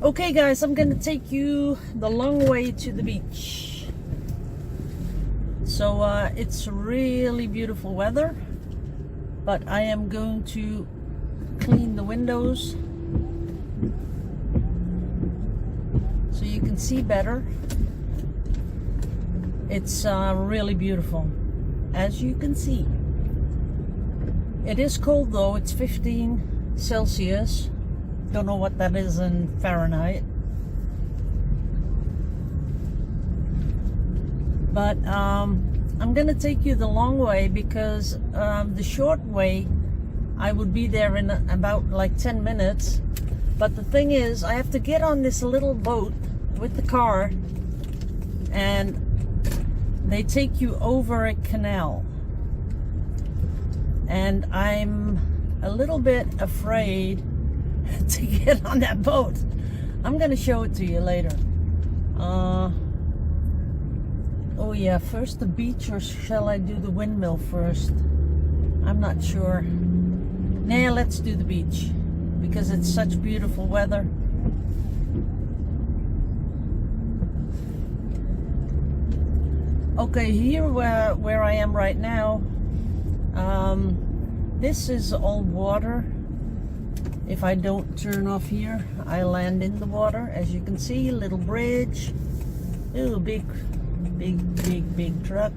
Okay guys, I'm gonna take you the long way to the beach. So it's really beautiful weather, but I am going to clean the windows so you can see better. It's really beautiful, as you can see. It is cold though, it's 15 Celsius. Don't know what that is in Fahrenheit. But I'm gonna take you the long way because the short way I would be there in about like 10 minutes. But the thing is, I have to get on this little boat with the car and they take you over a canal. And I'm a little bit afraid to get on that boat. I'm gonna show it to you later. Oh yeah, first the beach, or shall I do the windmill first? I'm not sure. Nah, let's do the beach because it's such beautiful weather. Okay, here where I am right now, this is all water. If I don't turn off here, I land in the water. As you can see, little bridge. Ooh, big truck.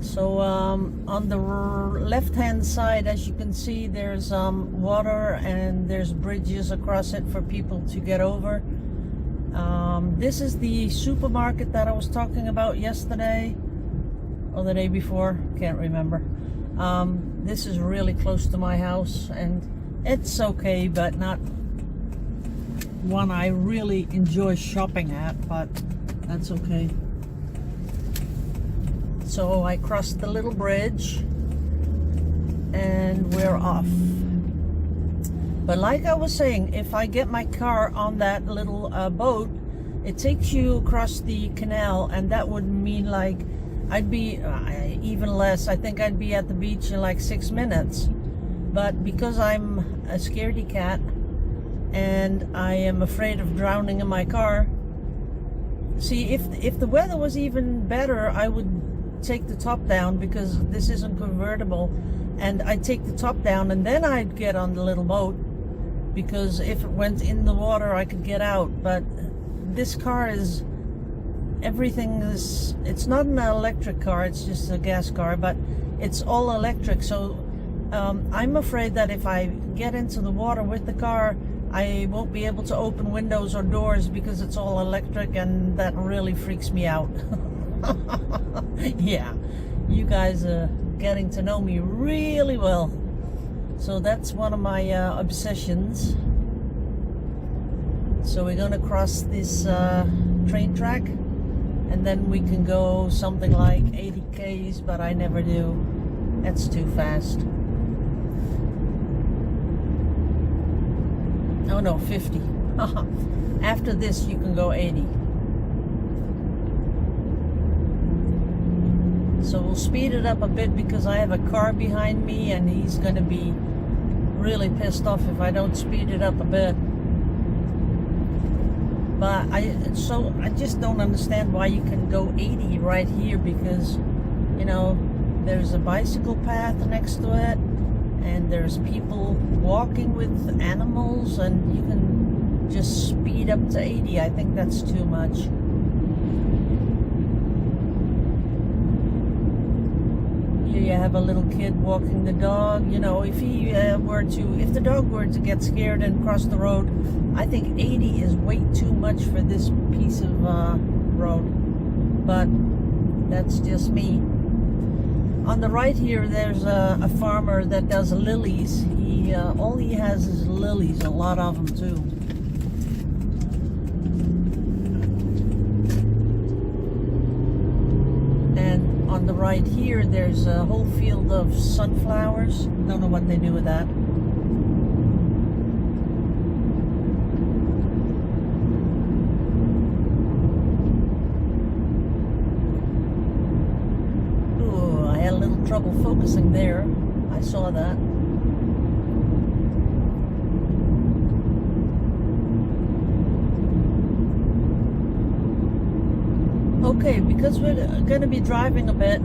So on the left-hand side, as you can see, there's water and there's bridges across it for people to get over. This is the supermarket that I was talking about yesterday. Or the day before, can't remember. This is really close to my house and it's okay, but not one I really enjoy shopping at, but that's okay. So I crossed the little bridge and we're off. But like I was saying, if I get my car on that little boat, it takes you across the canal, and that would mean like I'd be even less. I think I'd be at the beach in like 6 minutes. But because I'm a scaredy cat and I am afraid of drowning in my car, see, if the weather was even better, I would take the top down because this isn't convertible, and I'd take the top down and then I'd get on the little boat because if it went in the water I could get out. But this car is, everything is, it's not an electric car, it's just a gas car, but it's all electric. So I'm afraid that if I get into the water with the car, I won't be able to open windows or doors because it's all electric, and that really freaks me out. Yeah, you guys are getting to know me really well. So that's one of my obsessions. So we're gonna cross this train track, and then we can go something like 80 k's, but I never do. That's too fast. Oh no, 50. After this you can go 80. So we'll speed it up a bit because I have a car behind me and he's gonna be really pissed off if I don't speed it up a bit. But I just don't understand why you can go 80 right here, because you know there's a bicycle path next to it and there's people walking with animals, and you can just speed up to 80. I think that's too much. Here you have a little kid walking the dog. You know, if the dog were to get scared and cross the road, I think 80 is way too much for this piece of road. But that's just me. On the right here, there's a farmer that does lilies. All he has is lilies, a lot of them too. And on the right here, there's a whole field of sunflowers. Don't know what they do with that. trouble focusing there. I saw that. Okay, because we're going to be driving a bit,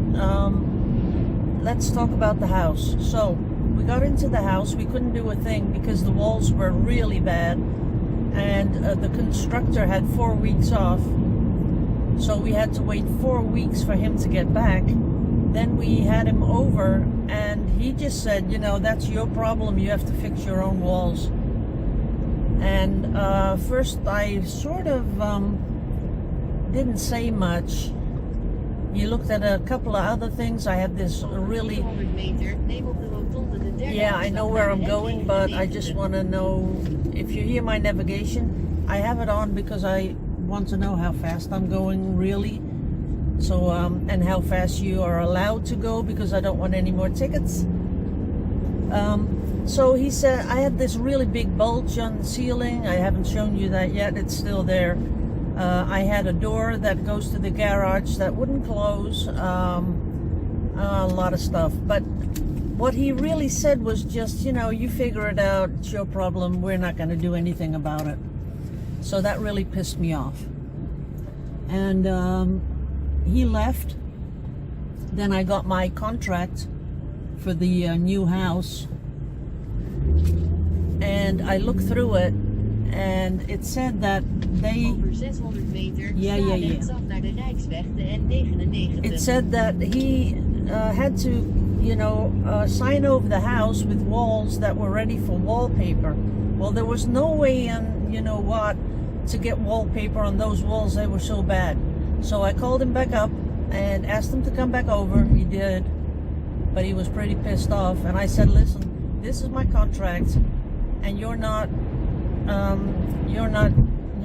let's talk about the house. So, we got into the house. We couldn't do a thing because the walls were really bad. And the constructor had 4 weeks off. So we had to wait 4 weeks for him to get back. Then we had him over and he just said, you know, that's your problem. You have to fix your own walls. And first I sort of didn't say much. He looked at a couple of other things. I had this really... Yeah, I know where I'm going, but I just want to know if you hear my navigation. I have it on because I want to know how fast I'm going, really. So, and how fast you are allowed to go, because I don't want any more tickets. So he said, I had this really big bulge on the ceiling. I haven't shown you that yet. It's still there. I had a door that goes to the garage that wouldn't close. A lot of stuff. But what he really said was just, you know, you figure it out. It's your problem. We're not going to do anything about it. So that really pissed me off. And he left. Then I got my contract for the new house. And I looked through it. And it said that they... Over 600 meter, yeah. rechtsaf naar de Rijksweg, de N99. It said that he had to, you know, sign over the house with walls that were ready for wallpaper. Well, there was no way in, you know what, to get wallpaper on those walls. They were so bad. So I called him back up and asked him to come back over. He did, but he was pretty pissed off. And I said, listen, this is my contract, and you're not, you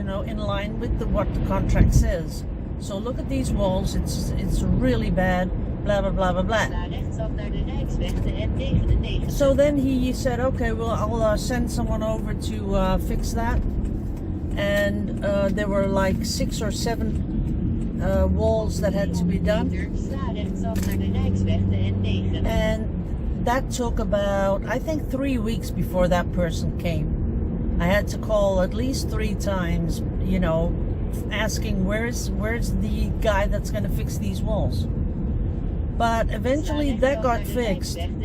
know, in line with what the contract says. So look at these walls. It's really bad. Blah blah blah blah blah. So then he said, okay, well, I'll send someone over to fix that. And there were like 6 or 7 walls that had to be done. And that took about, I think, 3 weeks before that person came. I had to call at least 3 times, you know, asking where's the guy that's going to fix these walls. But eventually that got fixed. And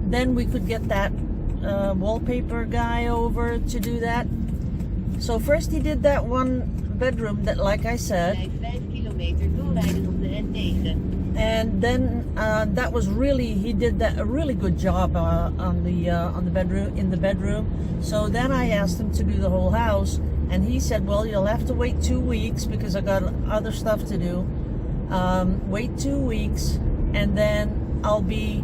then we could get that wallpaper guy over to do that. So first he did that one bedroom that, like I said. And then that was really, he did that a really good job on the bedroom, in the bedroom. So then I asked him to do the whole house, and he said, well, you'll have to wait 2 weeks because I got other stuff to do. Wait 2 weeks, and then I'll be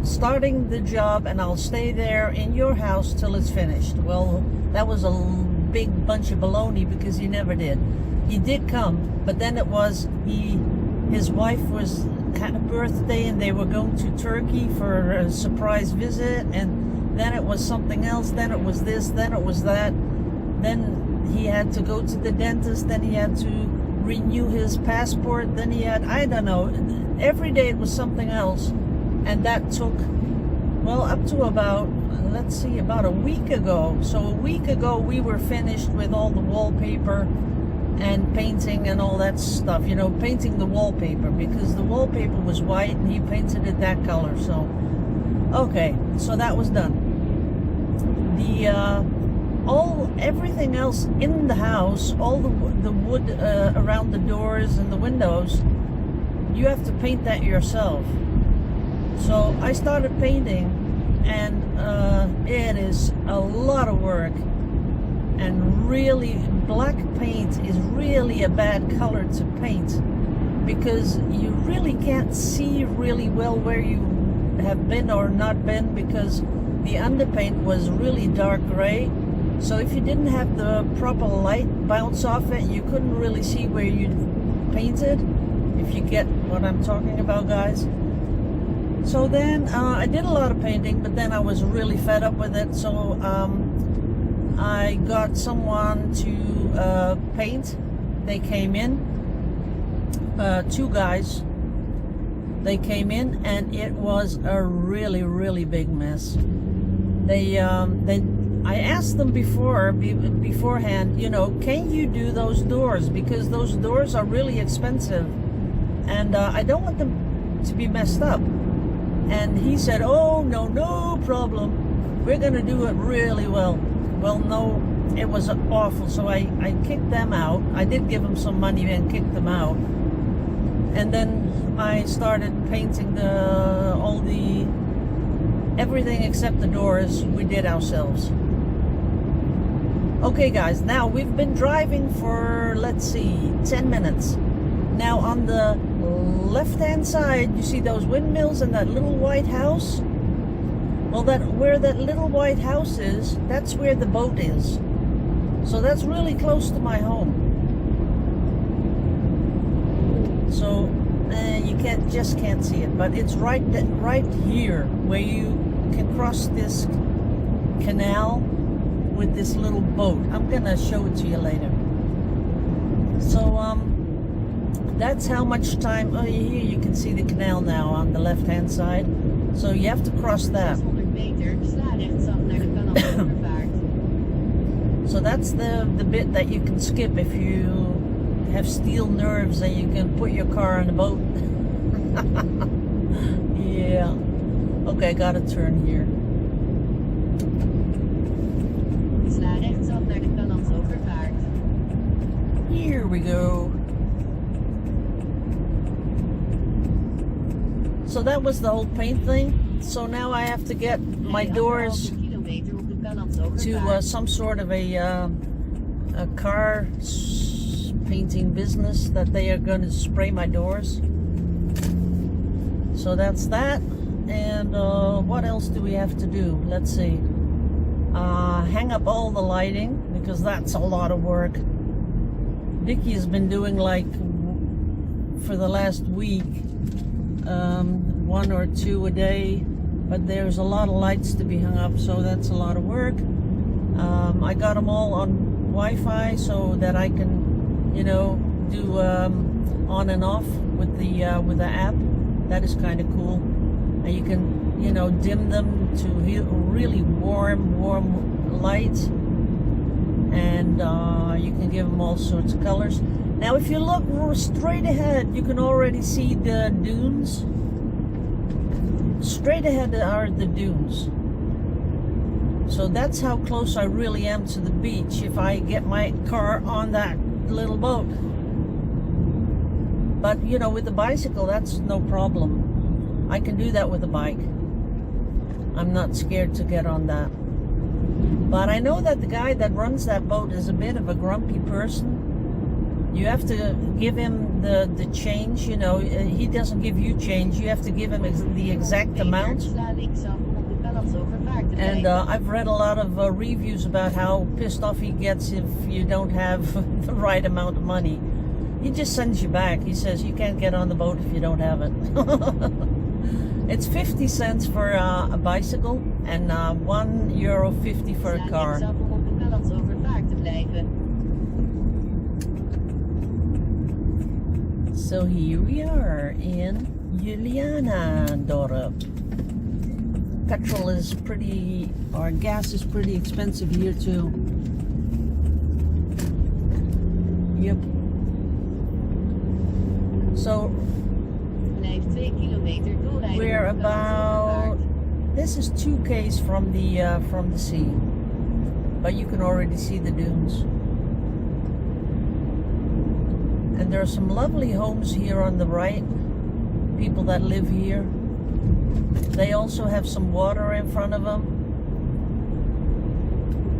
starting the job, and I'll stay there in your house till it's finished. Well, that was a big bunch of baloney because he never did. He did come, but then it was his wife had a birthday and they were going to Turkey for a surprise visit, and then it was something else, then it was this, then it was that, then he had to go to the dentist, then he had to renew his passport, then he had, I don't know, every day it was something else. And that took, well, up to about, let's see, about a week ago. So a week ago we were finished with all the wallpaper and painting and all that stuff, you know, painting the wallpaper, because the wallpaper was white and he painted it that color. So okay, so that was done. Everything else in the house, all the wood around the doors and the windows, you have to paint that yourself. So I started painting, and it is a lot of work. And really, black paint is really a bad color to paint, because you really can't see really well where you have been or not been, because the underpaint was really dark gray. So if you didn't have the proper light bounce off it, you couldn't really see where you painted, if you get what I'm talking about, guys. So then I did a lot of painting, but then I was really fed up with it. So I got someone to paint. They came in, two guys. They came in and it was a really, really big mess. I asked them beforehand, you know, can you do those doors? Because those doors are really expensive. And I don't want them to be messed up. And he said, oh, no problem. We're going to do it really well. Well, no, it was awful. So I kicked them out. I did give them some money and kicked them out. And then I started painting everything except the doors we did ourselves. Okay guys, now we've been driving for, let's see, 10 minutes. Now on the left hand side, you see those windmills and that little white house? Well, where that little white house is, that's where the boat is. So that's really close to my home. So you just can't see it, but it's right here where you can cross this canal with this little boat. I'm gonna show it to you later. So that's how much time. Oh, here you can see the canal now on the left hand side. So you have to cross that. 600 meter, sla rechtsaf naar de Kanaalovervaart. So that's the bit that you can skip if you have steel nerves and you can put your car on the boat. Yeah. Okay, I gotta turn here. Sla rechtsaf naar de Kanaalovervaart. Here we go. So that was the whole paint thing. So now I have to get my doors to some sort of a car painting business that they are going to spray my doors. So that's that. And what else do we have to do? Let's see. Hang up all the lighting because that's a lot of work. Vicky has been doing like for the last week 1 or 2 a day, but there's a lot of lights to be hung up, so that's a lot of work. I got them all on Wi-Fi so that I can, you know, do on and off with the app. That is kind of cool. And you can, you know, dim them to really warm light, and you can give them all sorts of colors. Now if you look straight ahead, you can already see the dunes. Straight ahead are the dunes. So that's how close I really am to the beach if I get my car on that little boat. But you know, with the bicycle, that's no problem. I can do that with a bike. I'm not scared to get on that. But I know that the guy that runs that boat is a bit of a grumpy person. You have to give him the change, you know. He doesn't give you change. You have to give him the exact amount. And I've read a lot of reviews about how pissed off he gets if you don't have the right amount of money. He just sends you back. He says you can't get on the boat if you don't have it. It's 50 cents for a bicycle and €1.50 for a car. So here we are in Julianadorp. Petrol is pretty, or gas is pretty expensive here too. Yep. So we're about, this is 2 k's from the sea, but you can already see the dunes. And there are some lovely homes here on the right, people that live here. They also have some water in front of them.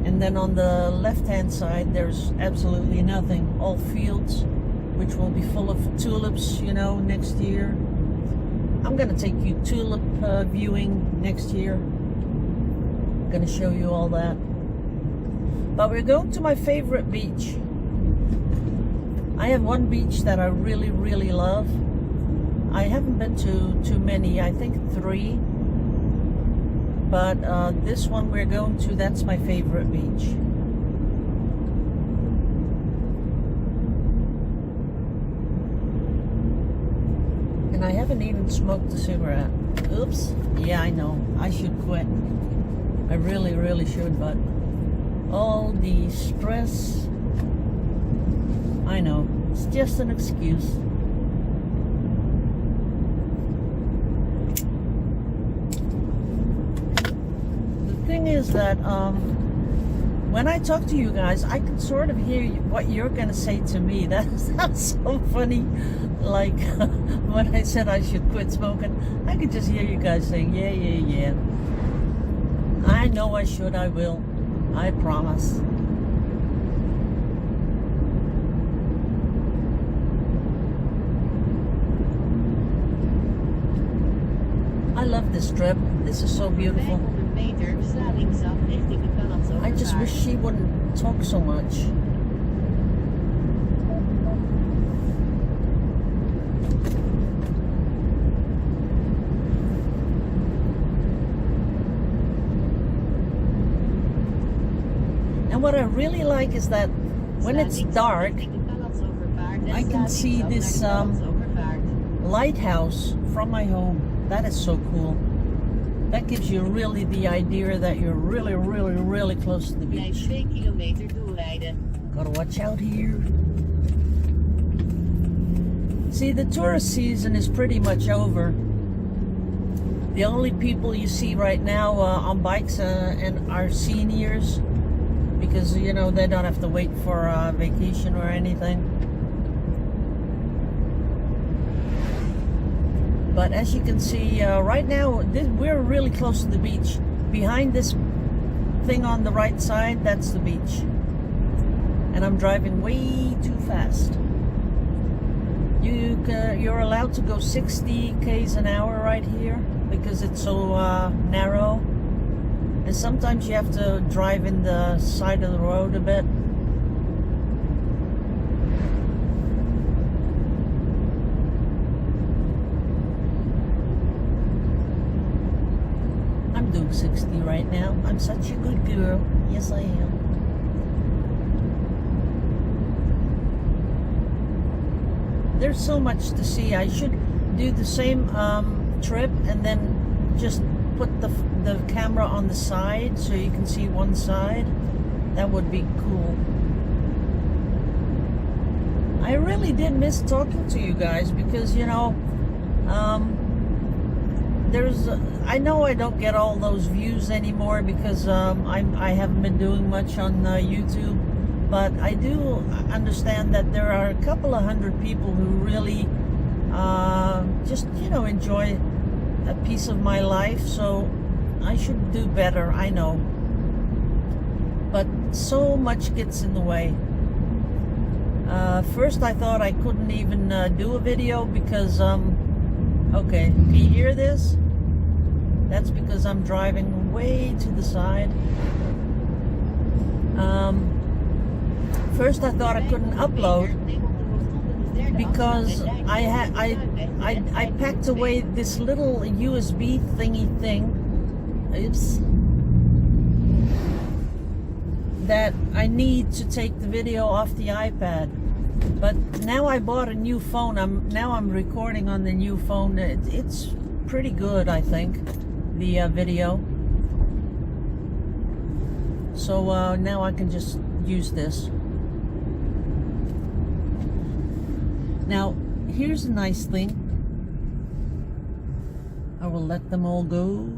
And then on the left-hand side, there's absolutely nothing. All fields, which will be full of tulips, you know, next year. I'm going to take you tulip viewing next year. I'm going to show you all that. But we're going to my favorite beach. I have one beach that I really, really love. I haven't been to too many, I think 3. But this one we're going to, that's my favorite beach. I haven't even smoked a cigarette. Oops. Yeah, I know. I should quit. I really, really should, but all the stress, I know. It's just an excuse. The thing is that when I talk to you guys, I can sort of hear what you're going to say to me. That sounds so funny. Like when I said I should quit smoking, I could just hear you guys saying, yeah, yeah, yeah. I know I should, I will. I promise. I love this strip. This is so beautiful. 500 meter, sla linksaf richting de Canadse I just wish she wouldn't talk so much. And what I really like is that when it's dark, I can see this lighthouse from my home. That is so cool. That gives you really the idea that you're really, really, really close to the beach. 2 kilometer doorrijden. Gotta watch out here. See, the tourist season is pretty much over. The only people you see right now on bikes and are seniors, because you know they don't have to wait for a vacation or anything. But as you can see right now, we're really close to the beach. Behind this thing on the right side, that's the beach. And I'm driving way too fast. You're allowed to go 60 k's an hour right here because it's so narrow. And sometimes you have to drive in the side of the road a bit. I'm doing 60 right now. I'm such a good girl. Yes, I am. There's so much to see. I should do the same trip and then just put the camera on the side so you can see one side. That would be cool. I really did miss talking to you guys because, you know, I know I don't get all those views anymore because I haven't been doing much on YouTube, but I do understand that there are a couple of hundred people who really just, you know, enjoy a piece of my life, so I should do better, I know. But so much gets in the way. First I thought I couldn't even do a video because, okay, can you hear this? That's because I'm driving way to the side. First I thought I couldn't upload because I packed away this little USB thingy thing. Oops. That I need to take the video off the iPad. But now I bought a new phone. I'm recording on the new phone. It's pretty good, I think, the video. So now I can just use this. Now, here's a nice thing. I will let them all go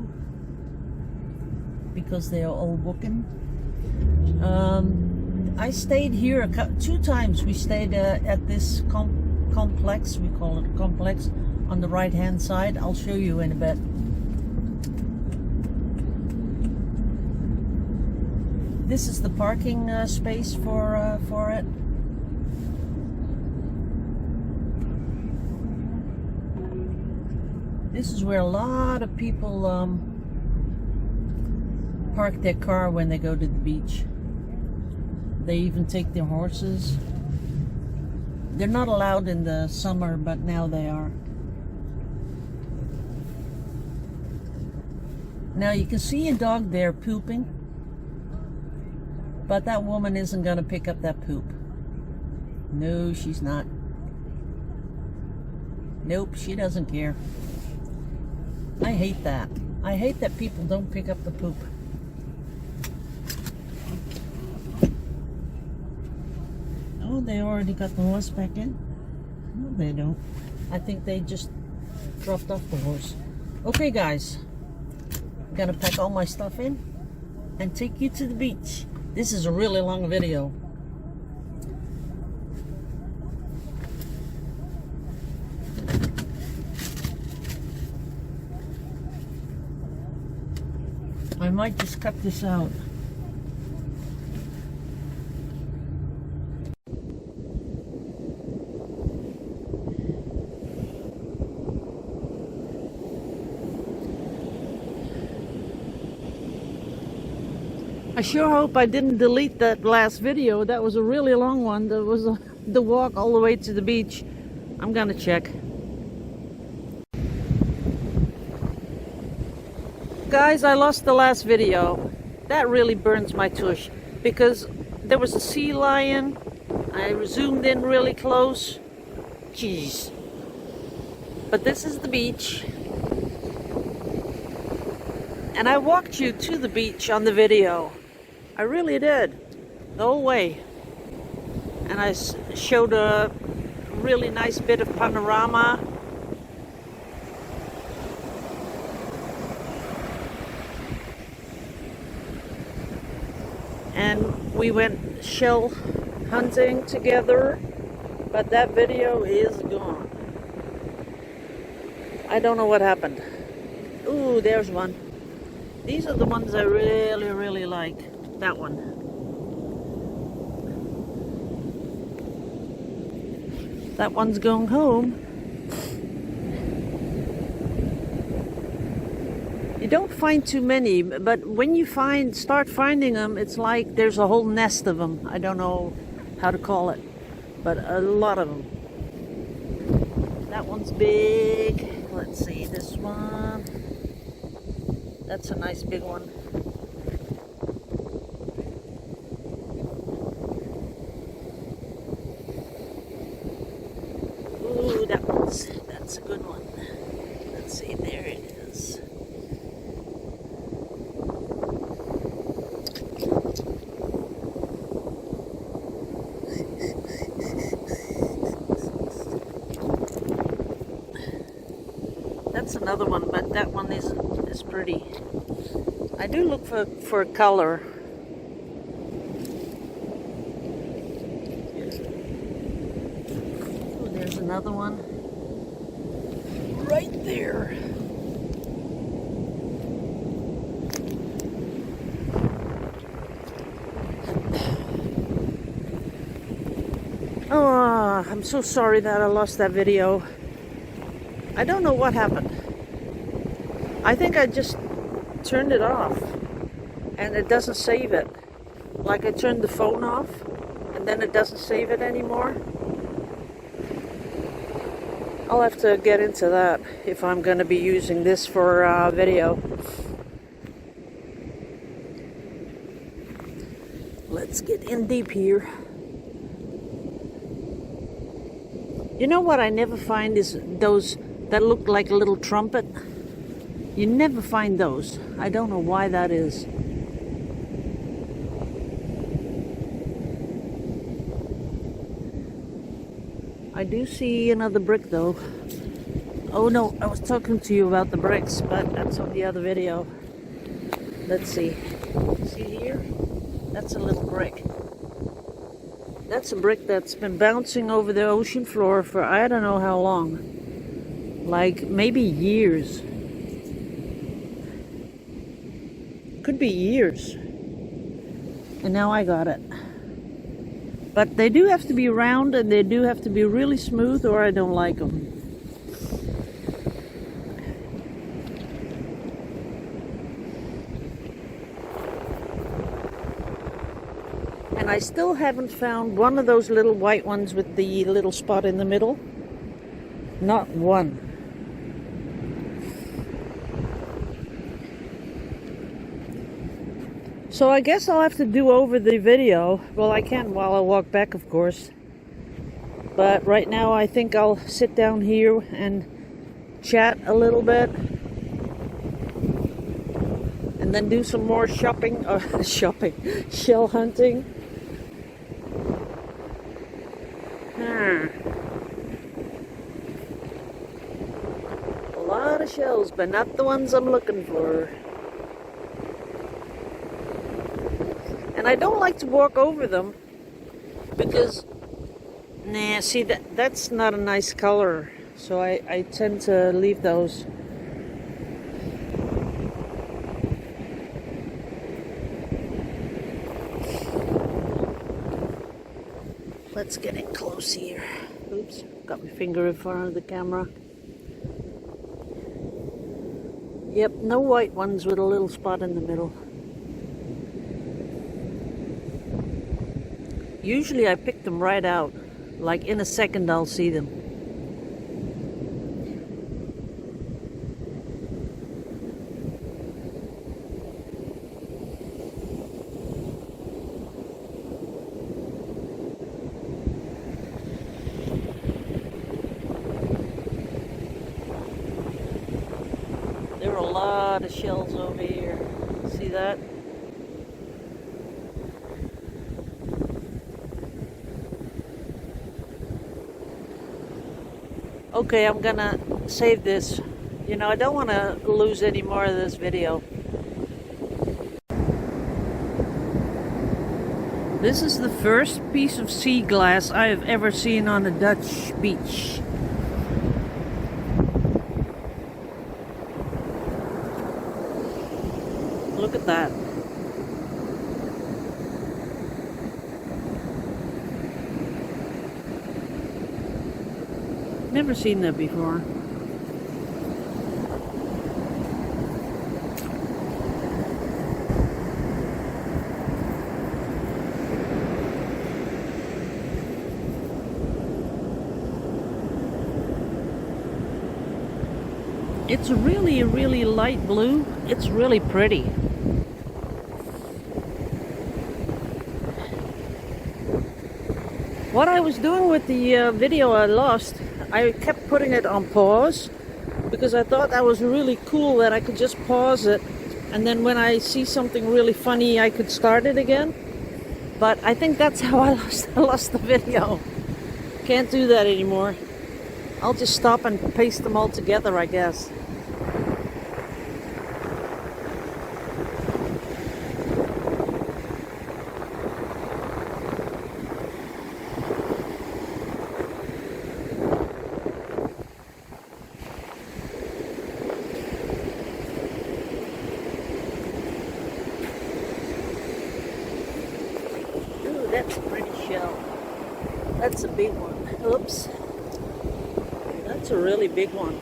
because they are all booking. I stayed here 2 times. We stayed at this complex. We call it a complex on the right hand side. I'll show you in a bit. This is the parking space for it. This is where a lot of people park their car when they go to the beach. They even take their horses. They're not allowed in the summer, but now they are. Now you can see a dog there pooping, but that woman isn't going to pick up that poop. No, she's not. Nope, she doesn't care. I hate that. I hate that people don't pick up the poop. Oh, they already got the horse back in? No, they don't. I think they just dropped off the horse. Okay, guys. I'm gonna pack all my stuff in and take you to the beach. This is a really long video. I might just cut this out. I sure hope I didn't delete that last video. That was a really long one. That was the walk all the way to the beach. I'm gonna check. Guys, I lost the last video. That really burns my tush because there was a sea lion. I zoomed in really close. Jeez. But this is the beach. And I walked you to the beach on the video. I really did. The whole way. And I showed a really nice bit of panorama. And we went shell hunting together, but that video is gone. I don't know what happened. Ooh, there's one. These are the ones I really, really like. That one. That one's going home. You don't find too many, but when you start finding them, it's like there's a whole nest of them. I don't know how to call it, but a lot of them. That one's big. Let's see, this one. That's a nice big one. Ooh, that's a good one. Let's see, there it is. That's another one, but that one is pretty. I do look for color. Oh, there's another one right there. Oh, I'm so sorry that I lost that video. I don't know what happened. I think I just turned it off and it doesn't save it. Like I turned the phone off and then it doesn't save it anymore. I'll have to get into that if I'm going to be using this for video. Let's get in deep here. You know what I never find is those that look like a little trumpet. You never find those. I don't know why that is. I do see another brick though. Oh no, I was talking to you about the bricks, but that's on the other video. Let's see. See here? That's a little brick. That's a brick that's been bouncing over the ocean floor for I don't know how long. Like maybe years. Could be years. And now I got it. But they do have to be round and they do have to be really smooth or I don't like them. And I still haven't found one of those little white ones with the little spot in the middle. Not one. So I guess I'll have to do over the video. Well, I can while I walk back, of course. But right now I think I'll sit down here and chat a little bit. And then do some more shopping, shell hunting. A lot of shells, but not the ones I'm looking for. And I don't like to walk over them because, nah, see, that's not a nice color. So I tend to leave those. Let's get in close here. Oops, got my finger in front of the camera. Yep, no white ones with a little spot in the middle. Usually I pick them right out. Like in a second I'll see them. There are a lot of shells over here. See that? Okay, I'm gonna save this. You know, I don't want to lose any more of this video. This is the first piece of sea glass I have ever seen on a Dutch beach. Look at that. Never seen that before. It's really, really light blue. It's really pretty. What I was doing with the video I lost, I kept putting it on pause because I thought that was really cool that I could just pause it and then when I see something really funny I could start it again. But I think that's how I lost the video. Can't do that anymore. I'll just stop and paste them all together, I guess. That's a pretty shell. That's a big one. Oops. That's a really big one.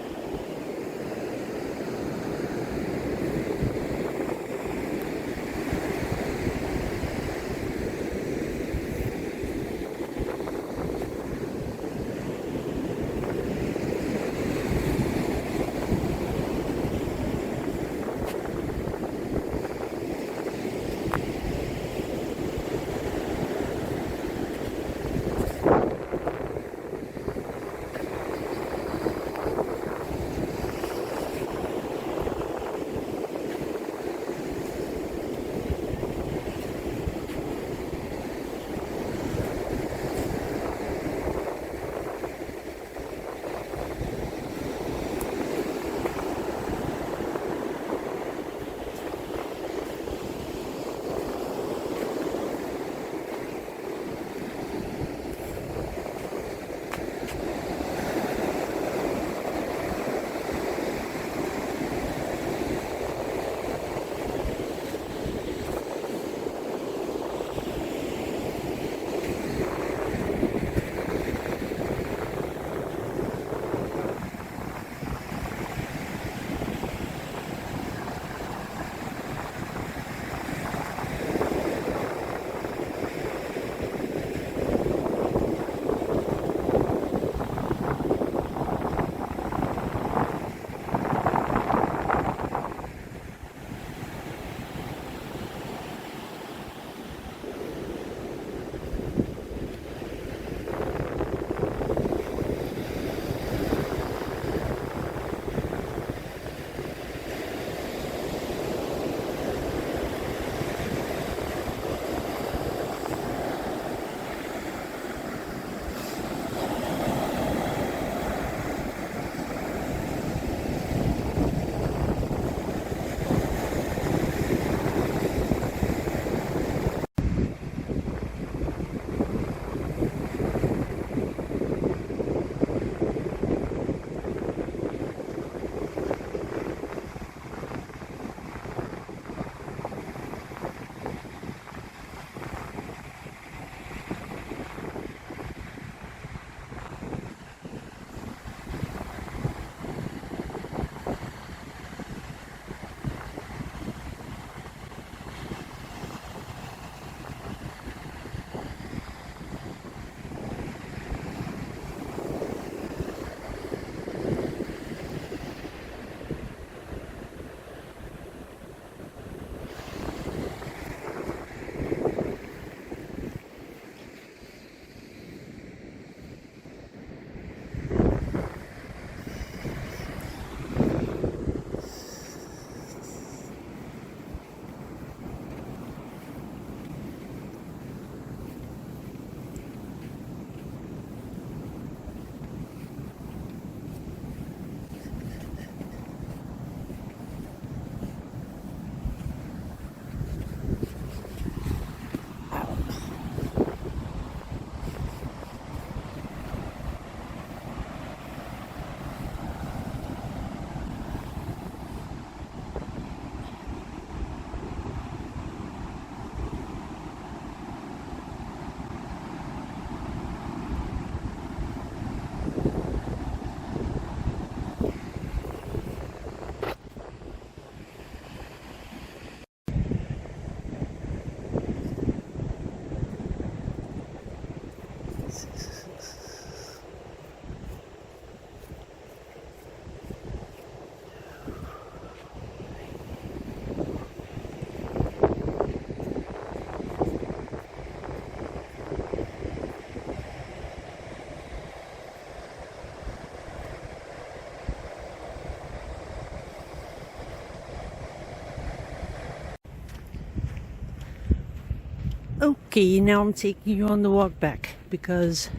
Okay, now I'm taking you on the walk back because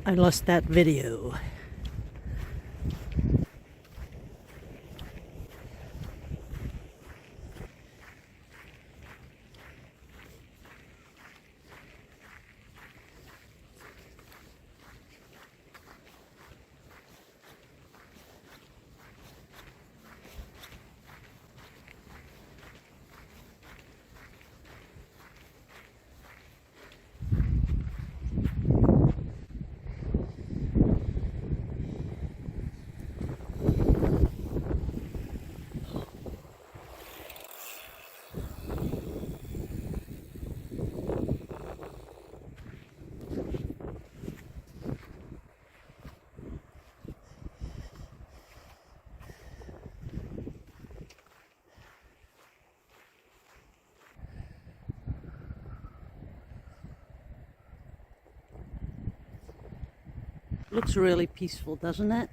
I lost that video. Looks really peaceful, doesn't it?